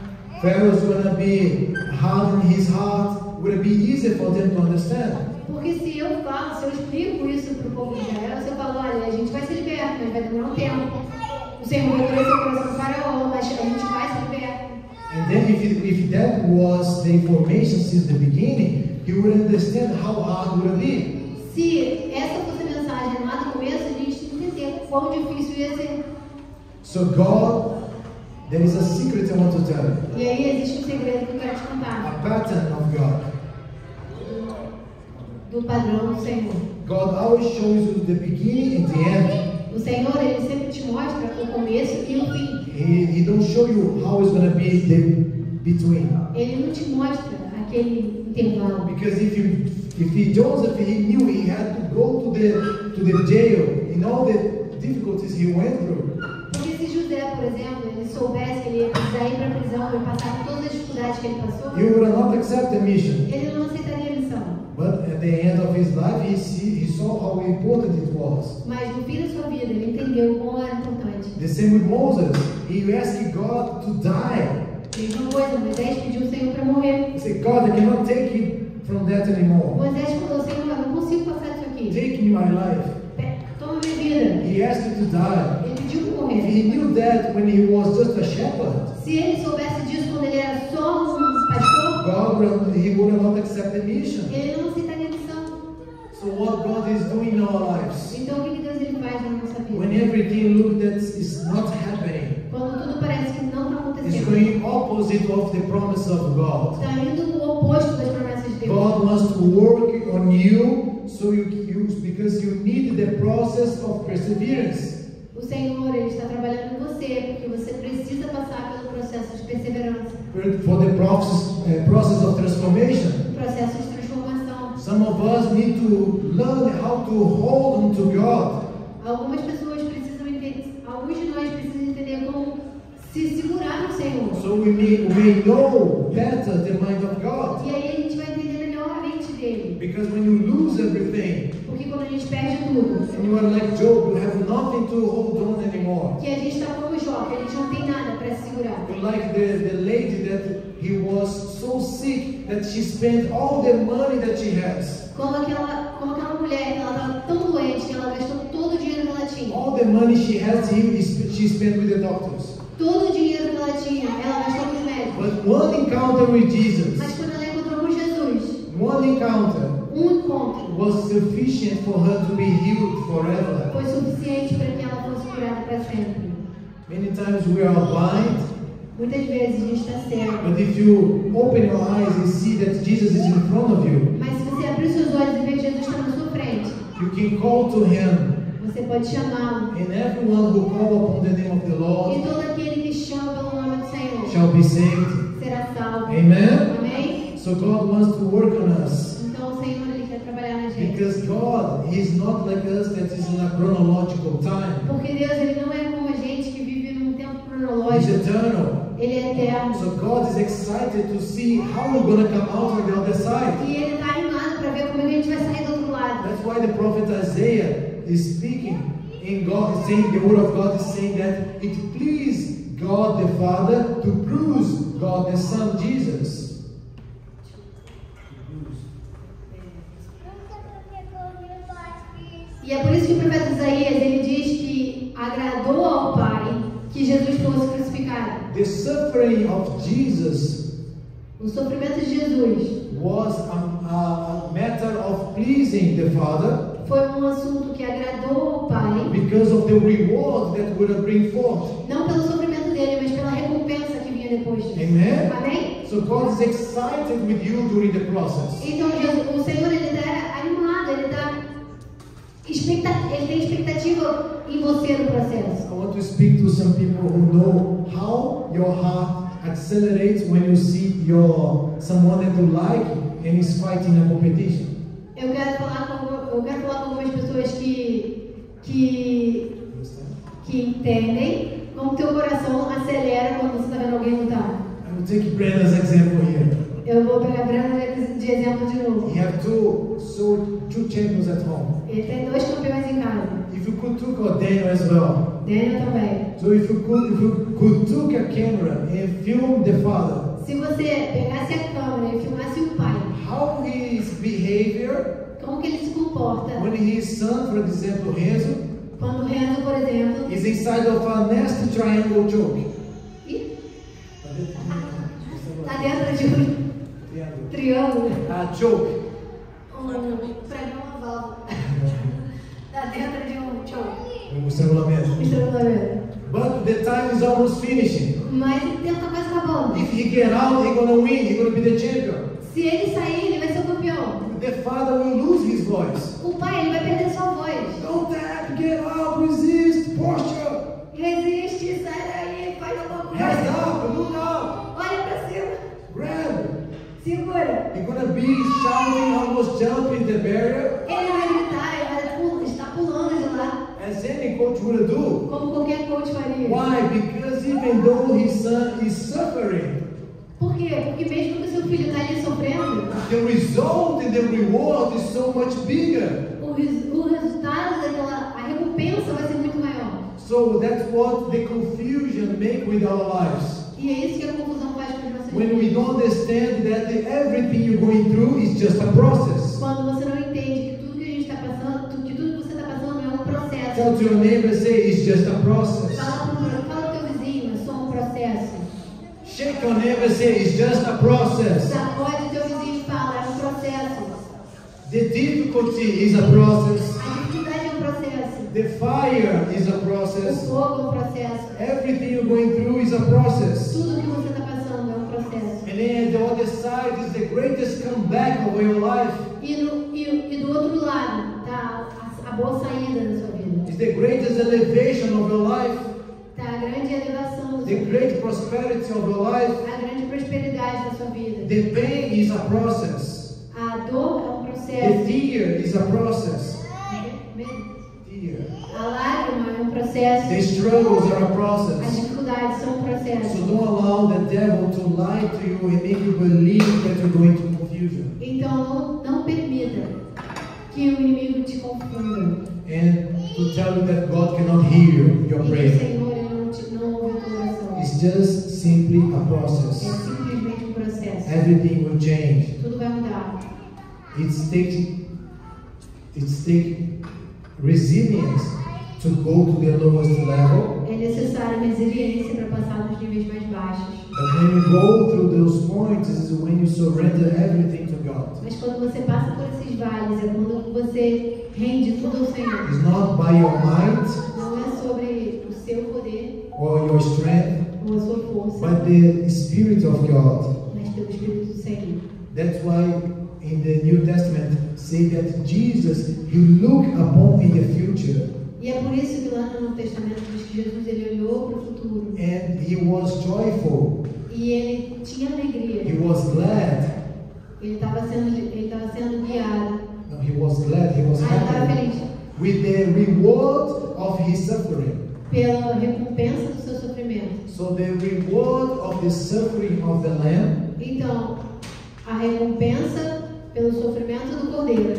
Pharaoh is going to be hard in his heart. Would it be easy for them to understand? Porque se eu explico isso para o povo de Israel, se eu falo: olha, a gente vai ser liberto, mas vai demorar um tempo. O Senhor vai endurecer o coração do Faraó, mas a gente vai ser liberto. And then if that was the information since the beginning, he would understand how hard would it be. Se essa fosse a mensagem lá do começo, a gente entenderia quão difícil ia ser. So God, there is a secret I want to tell you. E aí existe um segredo que eu quero te A contar. pattern of God. Do padrão do Senhor. God always shows you the beginning and the end. O Senhor, ele sempre te mostra o começo e o fim. He don't show you how it's going to be the between. Ele não te mostra aquele intervalo. Because if Joseph, he knew he had to go to the jail in all the difficulties he went through. Porque se José, por exemplo, ele soubesse que ele ia precisar ir para a prisão e passar por todas as dificuldades que ele passou, He would not accept the mission. ele não aceitaria a missão. But at the end of his life, he saw how important it was. Mas no fim da sua vida, ele entendeu o quão era importante. The same with Moses. He asked God to die Mesma coisa, Moisés pediu o Senhor para morrer. He said, God, I cannot take it from that anymore. Moisés falou, Senhor, eu não consigo passar disso aqui. Take my life. Toma minha vida. He asked you to die. Ele pediu para If morrer. he knew that when he was just a shepherd, Se ele soubesse disso quando ele era só um pastor, he would not accept the mission. ele não aceitaria a missão. So what God is doing in our lives, Então o que Deus ele faz na nossa when vida? everything looks that is not happening, Quando tudo parece que não está it's acontecendo. going opposite of the promise of God. Está indo o oposto das promessas de Deus. God wants to work on you so you because you need the process of perseverance. O Senhor ele está trabalhando em você porque você precisa passar pelo processo de perseverança, For the process of transformation. processo de transformação. Some of us need to learn how to hold on to God. Algumas pessoas precisam entender, alguns de nós precisam entender como se segurar no Senhor. So we know better the mind of God. E aí a gente vai entender melhor a mente dele. Because when you lose everything, Porque quando a gente perde tudo, and you are like Job, you have nothing to hold on anymore. que a gente está como Jó, que a gente não tem nada para se segurar. You're like the lady that he was so sick that she spent all the money that she has. Como aquela mulher, ela estava tão doente que ela gastou todo o dinheiro que ela tinha. All the money she has, she spent with the doctors. Todo o dinheiro que ela tinha, ela gastou com os médicos. But one encounter with Jesus, Mas quando ela encontrou com Jesus, one encounter encontro was sufficient for her to be healed forever. foi suficiente para que ela fosse curada para sempre. Many times we are blind, Muitas vezes a gente está cego. but if you open your eyes and see that Jesus is in front of you, Mas se você abrir os seus olhos e ver que Jesus está na sua frente, you can call to Him. você pode chamá-lo. And everyone who call upon the name of the E Lord todo aquele que chama pelo nome do Senhor shall be saved. será salvo. Amen? Amém? So God wants to work on us. Então o Senhor ele quer trabalhar na gente. Because God is not like us that is in a chronological time. Porque Deus ele não é como a gente que vive num tempo He's cronológico. eternal. Ele é eterno. So God is excited to see how we're going to come out on the other side. E ele está animado para ver como é que a gente vai sair do outro lado. That's why the prophet Isaiah is speaking. In God is saying, the word of God is saying that it pleased God the Father to bruise God the Son, Jesus. E é por isso que o profeta Isaías ele diz que agradou ao Pai que Jesus fosse crucificado. The suffering of Jesus O sofrimento de Jesus was a matter of pleasing the Father foi um assunto que agradou ao Pai, because of the reward that would bring forth. não pelo sofrimento dele, mas pela recompensa que vinha depois disso. Amen? Amém? So God is excited with you during the process. Então o Senhor ele está animado, ele tem expectativa em você no processo. I want to speak to some people who know how your heart accelerates when you see someone that you like and is fighting a competition. Eu quero falar com algumas pessoas que entendem como teu coração acelera quando você está vendo alguém lutar. I will take Brenna's example here. Eu vou pegar a Brenda de exemplo de novo. He have two champions at home. Ele tem 2 campeões em casa. If you could took Daniel as well. Daniel também. So if you could took a camera and film the father, Se você pegasse a câmera e filmasse o pai, how his behavior como que ele se comporta when his son, for example, Renzo, quando o Renzo, por exemplo, is inside of a nasty triangle choke. está dentro de um triângulo, Choke. prega uma válvula, está dentro de um choke, Um estrangulamento. estrangulamento. But the time is almost finishing. Mas o tempo está quase acabando. If he get out, he's gonna win. He's gonna be the champion. Se ele sair, ele vai ser o campeão. The father will lose his voice. O pai, ele vai perder sua voz. Don't tap, get out, resist, posture. Resiste, sai daí, faz alguma Hands coisa. up, look up, Olha pra cima, grab. segura. You're gonna be shouting, almost jumping the barrier, Ele vai gritar, ele vai estar pulando de lá, as any coach would do. como qualquer coach faria. Why? Because even though his son is suffering, Por quê? Porque mesmo que o seu filho está ali sofrendo, the result and the reward is so much bigger. o resultado a recompensa vai ser muito maior. So that's what the confusion make with our lives. E é isso que a confusão faz When we don't understand that everything you're going through is just a process. Quando você não entende que tudo que a gente está passando, que tudo que você está passando é um processo. Tell to your neighbor, say it's just a process. Fala pro teu vizinho, é só um processo. Shake your neighbor, say it's just a process. Sacode teu vizinho e fala, é um processo. The difficulty is a process. A dificuldade é um processo. The fire is a O process. fogo é um processo. Everything you're going through is a process. Tudo que você está passando é um processo. And then the other side is the greatest comeback of your life. E do outro lado, tá a boa saída da sua vida. It's the greatest elevation of your life. Tá a grande elevação da sua The vida. great prosperity of your life. A grande prosperidade da sua vida. The pain is a process. A dor é um The processo. fear is a process. Fear. A lágrima é um processo. The struggles are a As process. dificuldades são um processo. So don't allow the devil to lie to you and make you believe that you're going to confusion. Então não permita que o inimigo te confunda. And to tell you that God cannot hear your E que o prayer. Senhor ele não ouve a tua oração. It's just simply a É process. simplesmente um processo. Everything will change. Tudo vai mudar. It's take resilience to go to the lowest level. É necessário resiliência para passar dos níveis mais baixos. But when you go through those points is when you surrender everything to God. Mas quando você passa por esses vales, é quando você rende tudo ao Senhor. It's not by your mind Não é sobre o seu poder or your strength, ou a sua força, but the Spirit of God. mas pelo Espírito do Senhor. That's why in the New Testament say that Jesus, He looked upon in the future E é por isso que lá no Novo Testamento diz que Jesus ele olhou para o futuro and He was joyful. e ele tinha alegria. He was glad. Ele estava sendo guiado. No, He was glad. He was Ele estava happy feliz with the reward of His suffering. pela recompensa do seu sofrimento. So the reward of the suffering of the Lamb, Então, a recompensa pelo sofrimento do Cordeiro,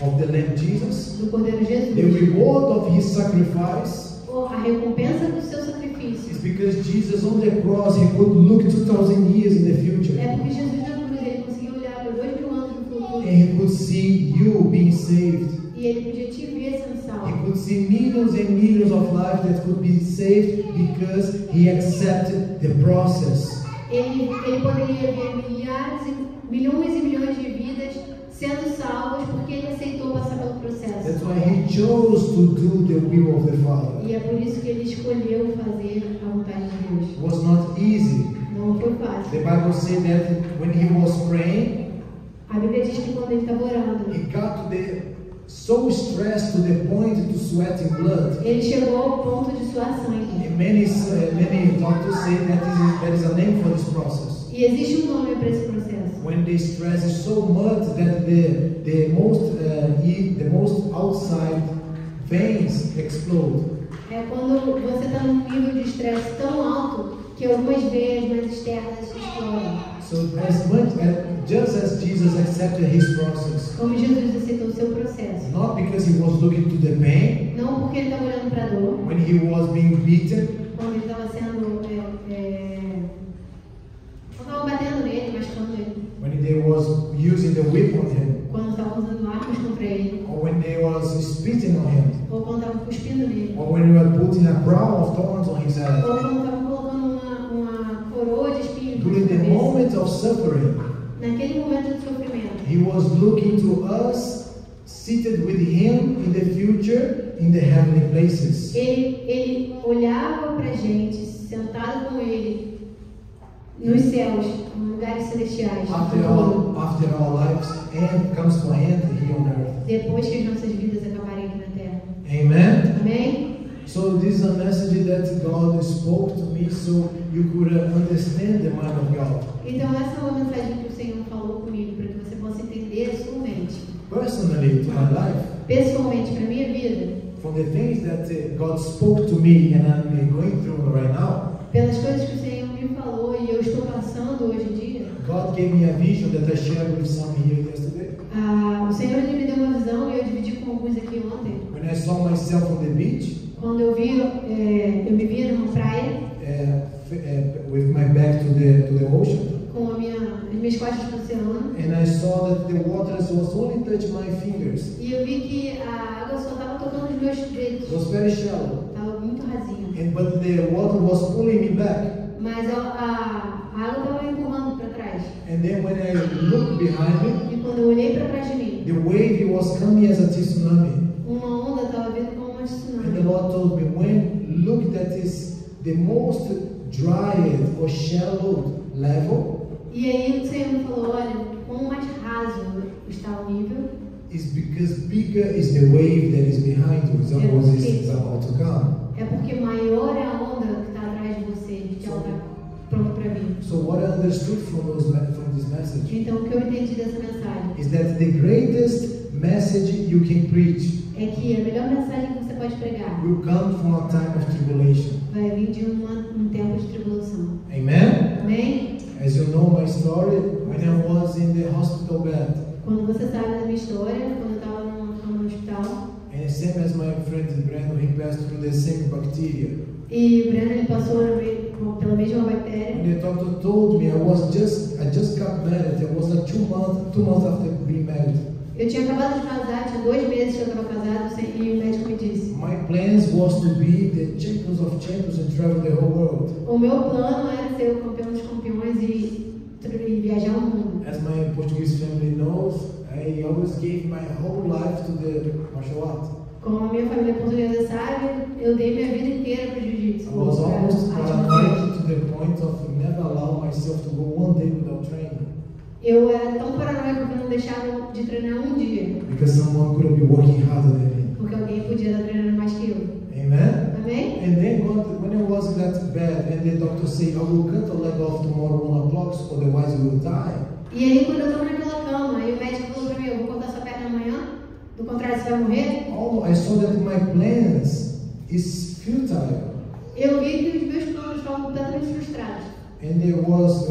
of the Lamb Jesus, do Cordeiro Jesus, the reward of His sacrifice, ou a recompensa do seu sacrifício, is because Jesus on the cross, He could look 2,000 years in the future. é porque Jesus na cruz ele conseguiu olhar para 2000 anos no futuro And He could see you being saved. e ele podia te ver sendo He salvo. could see millions and millions of lives that could be saved because He accepted the process. Ele poderia ver milhões e milhões de vidas sendo salvas porque ele aceitou passar pelo processo. That's why He chose to do the will of the Father. E é por isso que ele escolheu fazer a vontade de Deus. It was not easy. Não foi fácil. The Bible says that when He was praying, A Bíblia diz que quando ele estava orando, He got to the so stressed to the point to sweating blood. ele chegou ao ponto de suar sangue. And many doctors say that there is a name for this process. E existe um nome para esse processo. When the stress is so much that the most outside veins explode. É quando você está num nível de estresse tão alto que algumas veias mais externas explodem. So just as Jesus accepted His process, Como Jesus aceitou o seu processo. not because He was looking to the pain, Não porque ele estava olhando para a dor, when He was being beaten, quando ele estava sendo. Não estavam batendo nele, mas when they was using the whip on Him, quando estavam usando armas contra ele, or when they was spitting on Him, ou quando estavam cuspindo nele, or when they were putting a crown of thorns on His head. ou quando estavam colocando uma coroa de espinhos na During sua the cabeça. moment of suffering, Naquele momento de sofrimento, He was looking to us, seated with Him in the future in the heavenly places. ele olhava para a gente, sentado com ele nos céus, em lugares celestiais. After our lives end comes to an end here on earth. Depois que as nossas vidas acabarem aqui na terra. Amen. Amém? So this is a message that God spoke to me, so you could understand the mind of God. Então essa é uma mensagem que o Senhor falou comigo para que você possa entender a sua mente. Personally, to my life, Pessoalmente, para a minha vida, from the things that God spoke to me and I'm going through right now, pelas coisas que o Senhor me falou e eu estou passando hoje em dia, God gave me a vision that I shared with some here yesterday. o Senhor ele me deu uma visão e eu dividi com alguns aqui ontem. When I saw myself on the beach, Quando eu me via numa praia, with my back to the ocean, minhas costas para o oceano. and I saw that the waters was only touch my fingers. E eu vi que a água só estava tocando os meus dedos. It was very shallow, Estava muito rasinho. but the water was pulling me back. Mas a água estava me empurrando para trás. And then when I looked behind me, E quando eu olhei para trás de mim, the wave was coming as a tsunami. uma onda estava vindo como uma And the tsunami. Lord told me, when look that is the most dried or shallow level, E aí o Senhor me falou, olha, quanto mais raso está o nível, is because bigger is the wave that is behind you, is about to come. é porque maior é a onda que está atrás de você, que ela está pronta para vir. So what I understood from this message Então o que eu entendi dessa mensagem is that the greatest message you can preach é que a melhor mensagem que você pode pregar will come from a time of tribulation. vai vir de um tempo de tribulação. Amen? Amém? As you know my story, when I was in the hospital bed, Quando você sabe da minha história, quando eu estava numa cama no hospital, and same as my friend Breno, he passed through the same bacteria. e o Breno ele passou pela mesma When bactéria, the doctor told me I just got married, it was like 2 months after being married. eu tinha acabado de casar, tinha 2 meses que eu estava casado, e o médico me disse, My plans was to be the champions of champions and travel the whole world. o meu plano era ser o campeão dos campeões e viajar o mundo. As my Portuguese family knows, I always gave my whole life to the martial art. Como a minha família portuguesa sabe, eu dei minha vida inteira para o jiu-jitsu. I was pra almost arte marcial. to the point of never allow myself to go one day without training. Eu era tão paranoico que eu não deixava de treinar um dia, Because someone could be working harder than me. porque alguém podia estar treinando mais que eu. Amen? Amém? And then when I was in that bed and the doctor said, I will cut the leg off tomorrow 1 o'clock, otherwise you will die. E aí, quando eu estava naquela cama, aí o médico falou para mim, eu vou cortar sua perna amanhã, do contrário você vai morrer. Oh, I saw that my plans is futile. Eu vi que os meus planos estavam completamente frustrados. And it was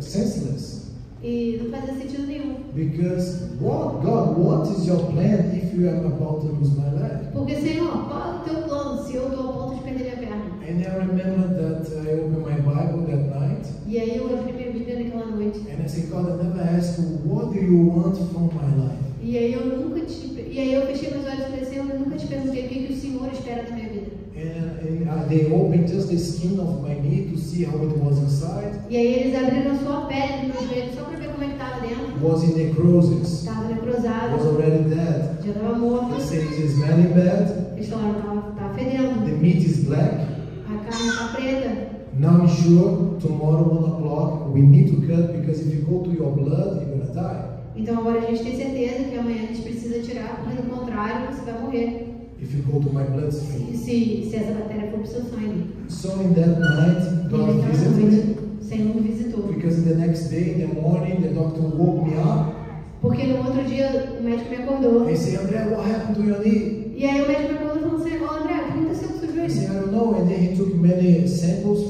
senseless. E não fazia sentido nenhum. Because what is your plan if you am about to lose my leg? Porque, Senhor, qual é o teu plano se eu estou a ponto de perder minha perna? And I remember that I opened my Bible that night E aí eu abri minha Bíblia naquela noite. and I said, God, I never asked you, what do you want from my life? E aí eu fechei meus olhos e falei, Senhor, eu nunca te perguntei o que o Senhor espera da minha vida. And they opened just the skin of my knee to see how it was inside. E aí eles abriram só a pele do meu joelho só para ver como é que estava dentro. It was in necrosis. Estava I was necrosado, already dead. já estava morto. They said it's smelling bad. Eles falaram que estava fedendo. The meat is black. A carne está preta. Now I'm sure tomorrow 1 o'clock we need to cut because if you go to your blood, you're gonna die. Então agora a gente tem certeza que amanhã a gente precisa tirar, porque do contrário você vai morrer. If you go to my bloodstream. Se essa bactéria for para o seu sangue. So in that night, E God naquela visited me noite, o Senhor me visitou. because in the next day, in the morning, the doctor woke me up Porque no outro dia o médico me acordou. and said, André, what happened to your knee? E aí o médico me acordou e falou assim, ó André, o que aconteceu com o seu I joelho? said, I don't know. And then he took many samples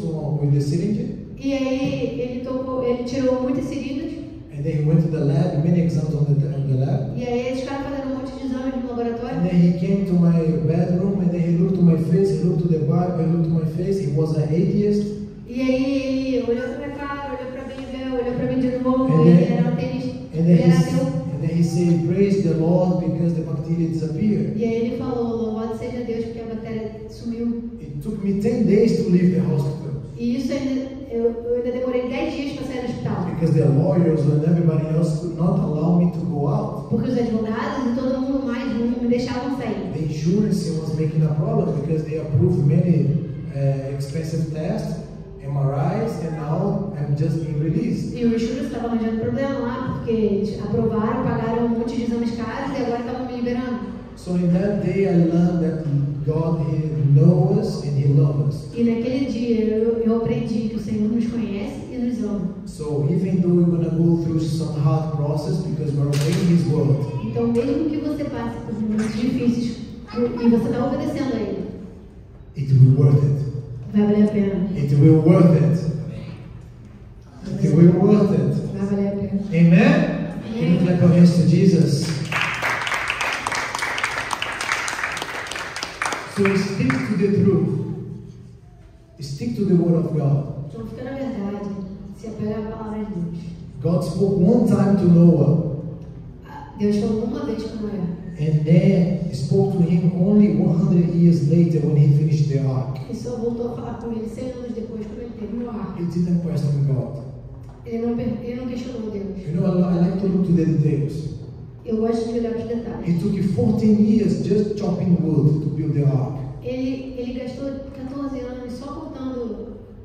with the syringe. E aí ele tirou muitas seringas. And then he went to the lab, many exams on the lab. E aí eles ficaram fazendo um monte de exames no laboratório. And then he came to my bedroom and then he looked to my face, he looked to the Bible, he looked to my face. He was an atheist. E aí ele olhou pra minha cara, olhou pra mim, olhou pra mim de novo. And Ele then- era ateísta. And Ele then, era ateu. he said, praise the Lord because the bacteria disappeared. E aí ele falou, louvado seja Deus porque a bactéria sumiu. It took me 10 days to leave the hospital E isso ainda, eu ainda demorei 10 dias para sair do hospital. because the lawyers and everybody else could not allow me to go out. Porque os advogados e todo mundo mais não me deixavam sair. The insurance was making a problem because they approved many expensive tests, MRIs, and now I'm just being released. E o insurance estava arranjando problema lá, porque eles aprovaram, pagaram um monte de exames caros e agora estavam me liberando. So in that day I learned that God, He knows us and He loves us. E naquele dia eu aprendi que o Senhor nos conhece e nos ama. So even though we're going to go through some hard process because we're obeying His word, Então, mesmo que você passe por momentos difíceis e você está obedecendo a Ele, it will be worth it. vai valer a pena. It will be worth it. It will be worth it. Vai valer a pena. Amen? Can you clap your hands to Jesus? So stick to the truth. Stick to the word of God. Então, fica na verdade, se apega à palavra de Deus. God spoke one time to Noah, Deus falou uma vez com Noé. and then spoke to him only 100 years later when he finished the ark. E só voltou a falar com ele 100 anos depois, quando ele terminou a arca. He didn't question God. Ele não questionou Deus. You know, I like to look to the details. Eu gosto de olhar para os detalhes. It took 14 years just chopping wood to build the ark. Ele gastou 14 anos só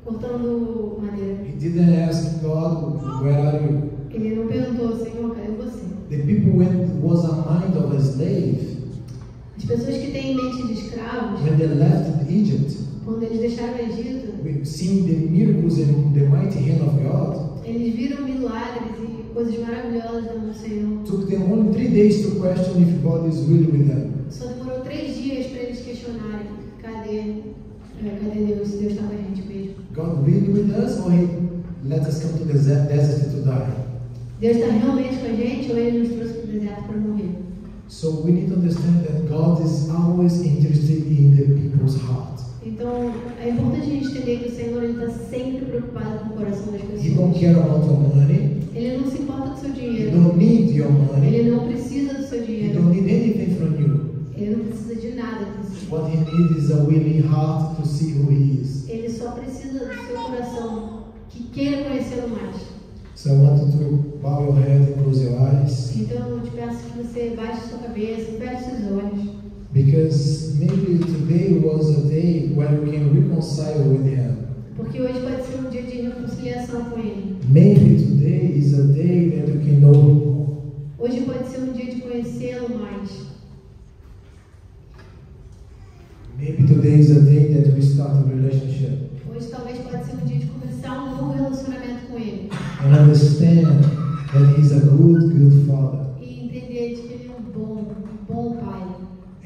cortando madeira. He didn't ask God, where are you? Ele não perguntou, Senhor, cadê você? The people was a mind of a slave. As pessoas que têm mente de escravos, When they left Egypt, quando eles deixaram o Egito, we've seen the miracles and the mighty hand of God. eles viram milagres e coisas maravilhosas da mão do Senhor. Took them only 3 days to question if God is really with them. Só demorou 3 dias para eles questionarem, cadê Deus? Se Deus está com a gente mesmo. God really with us, or He let us come to the desert to die? Deus está realmente com a gente ou Ele nos trouxe para o deserto para morrer? So we need to understand that God is always interested in the people's heart. Então, é importante a gente entender que o Senhor está sempre preocupado com o coração das He don't pessoas. care about your money. Ele não se importa com o seu He dinheiro. don't need your money. Ele não precisa do seu He dinheiro. don't need anything from you. Ele não precisa de nada de você. What He needs is a willing heart to see who He is. Ele só precisa do seu coração que queira conhecê-lo mais. So I want you to bow your head and close your eyes, Então, eu te peço que você baixe sua cabeça e feche seus olhos. because maybe today was a day where you can reconcile with Him. Porque hoje pode ser um dia de reconciliação com Ele. Maybe today is a day that you can know Him more. Hoje pode ser um dia de conhecê-lo mais. Maybe today is a day that we start a relationship Hoje talvez pode ser um dia de começar um novo relacionamento com Ele. and understand that He's a good Father E entender de que Ele é um bom Pai.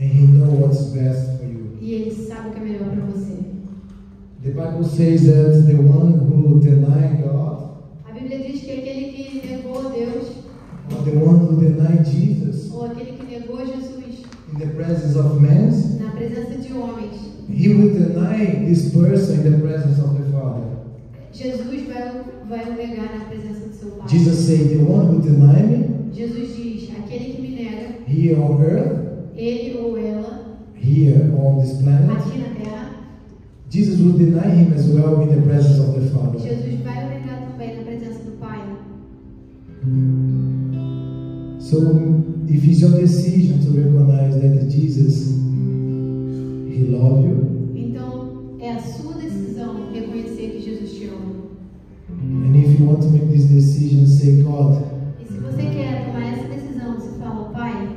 and He knows what's best for you. E Ele sabe o que é melhor para você. The Bible says that the one who denied God, A Bíblia diz que aquele que negou Deus, or the one who denied Jesus ou aquele que negou Jesus in the presence of men, na presença de homens, he will deny this person in the presence of the Father. Jesus vai o negar na presença do seu Pai. Jesus said, the one who deny me Jesus diz, aquele que me nega, here on earth, ele ou ela, here on this planet, aqui na terra, Jesus will deny him as well in the presence of the Father. Jesus vai o negar também na presença do Pai. So if it's your decision to recognize that Jesus, He loves you, Então, é a sua decisão reconhecer que Jesus te ama. and if you want to make this decision, say, God, E se você quer tomar essa decisão, você fala, Pai,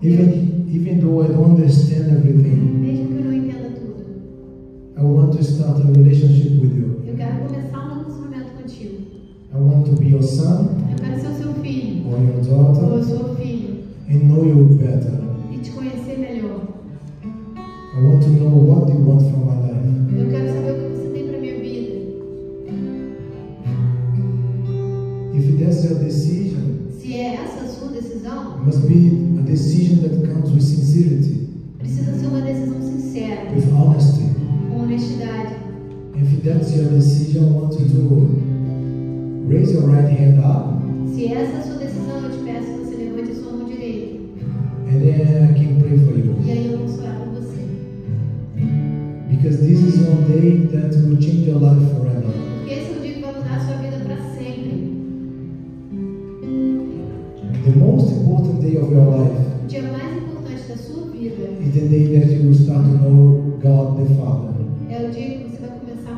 even though I don't understand everything, mesmo que eu não entenda tudo, I want to start a relationship with you. eu quero começar um relacionamento contigo. I want to be your son Eu quero ser o seu filho, or your ou daughter a sua filha, and know you better. e te conhecer melhor. I want to know what you want from my life. Eu quero saber o que você tem para minha vida. If that's your decision, Se é essa a sua decisão, it must be a decision that comes with sincerity, precisa ser uma decisão sincera, with honesty. com honestidade. If that's your decision, I want you to raise your right hand up, Se essa é a sua decisão, eu te peço que você levante a sua mão direita. and then I can pray for you. E aí eu vou orar por você. Because this is one day that will change your life forever. Porque esse é o dia que vai mudar a sua vida para sempre. The most important day of your life O dia mais importante da sua vida is the day that you will start to know God the Father. é o dia que você vai começar a